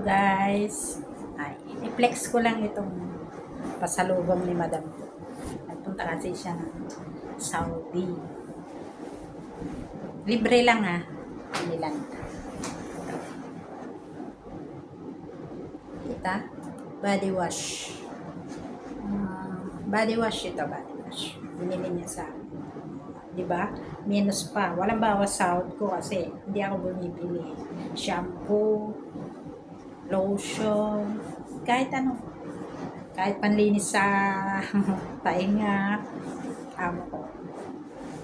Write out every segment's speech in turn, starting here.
guys. Ay, i-flex ko lang itong pasalubong ni madam ko. Nagpunta kasi siya ng Saudi. Libre lang ha. Nilang. Kita? Body wash. Body wash ito, body wash. Binili niya sa akin. Diba? Minus pa. Walang bawas sahod ko kasi hindi ako bumibili. Shampoo, lotion, kahit ano. Kahit panlinis sa tainga. Amo ko.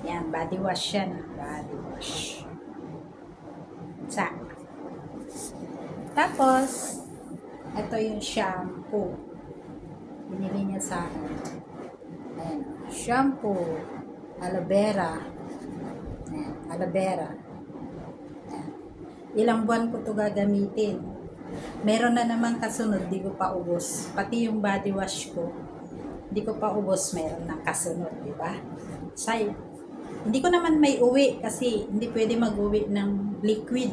Yan, body wash yan. Body wash. Sa. Tapos, ito yung shampoo. Binili niya sa akin. Ayan. Shampoo. Aloe vera. Ayan. Aloe vera. Ayan. Ilang buwan ko to gagamitin. Meron na naman kasunod, di ko pa ubos. Pati yung body wash ko, di ko pa ubos, meron na kasunod, di ba? Say, hindi ko naman may uwi kasi hindi pwede mag-uwi ng liquid.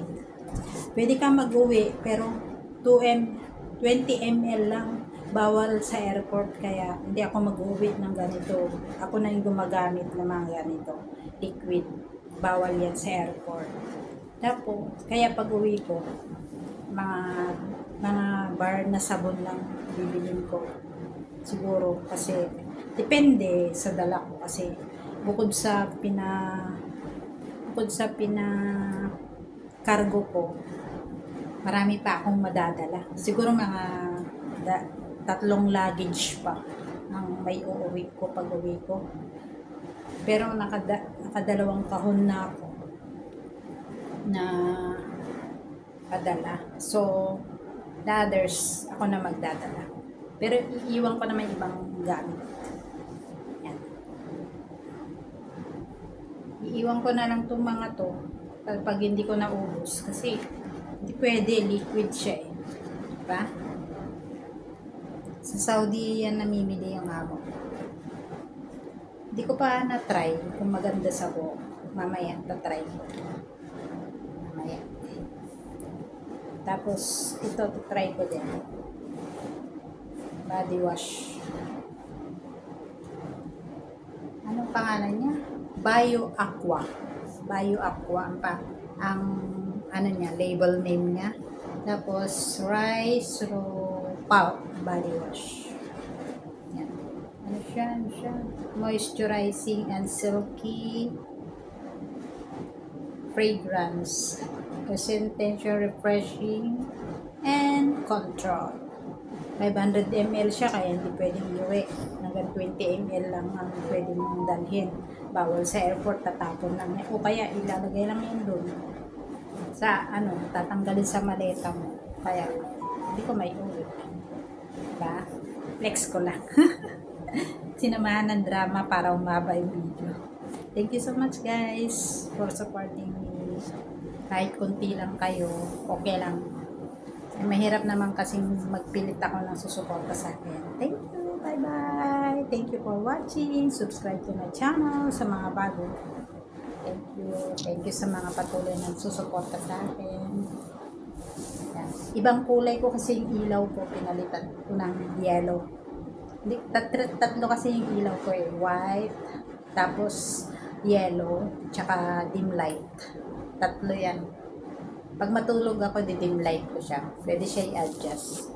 Pwede kang mag-uwi pero 20 ml lang. Bawal sa airport kaya hindi ako mag-uwi ng ganito. Ako na yung gumagamit ng mga ganito. Liquid. Bawal yan sa airport. Tapos, kaya pag-uwi ko, mga bar na sabon lang bibilin ko. Siguro kasi depende sa dala ko kasi bukod sa cargo ko, marami pa akong madadala. Siguro mga 3 luggage pa ang may uuwi ko pag uwi ko. Pero nakadalawang kahon na ako na padala. So, the others, ako na magdadala. Pero iiwan ko naman ibang gamit. Yan. Iiwan ko na lang itong mga to pag hindi ko naubos. Kasi, hindi pwede, liquid siya eh. Diba? Sa Saudi yan namimili yung amo. Hindi ko pa na-try kung maganda sa buhok. Mamaya, na-try ko. Mamaya. Tapos, ito, try ko din. Body wash. Anong pangalan niya? Bio Aqua. Bio Aqua. Ang ano niya, label name niya. Tapos, rice raw body wash. Yan. Ano siya? Moisturizing and silky fragrance. Presentation, refreshing, and control. 500 ml siya kaya hindi pwedeng iuwi. Hanggang 20 ml lang ang pwede mong dalhin. Bawal sa airport, tatapon lang. O kaya ilalagay lang yun doon. Sa tatanggalin sa maleta mo. Kaya hindi ko may uwi. Diba? Flex ko lang. Sinamahan ng drama para umaba yung video. Thank you so much guys for supporting me. Kahit konti lang kayo, okay lang. Mahirap naman kasing magpilit ako ng susuporta sa akin. Thank you. Bye-bye. Thank you for watching. Subscribe to my channel sa mga bago. Thank you. Thank you sa mga patuloy na susuporta sa akin. Yan. Ibang kulay ko kasi yung ilaw ko. Pinalitan ko ng yellow. Tatlo kasi yung ilaw ko eh. White, tapos yellow, tsaka dim light. Tatlo yan. Pag matulog ako, dim light ko siya. Pwede siya i-adjust.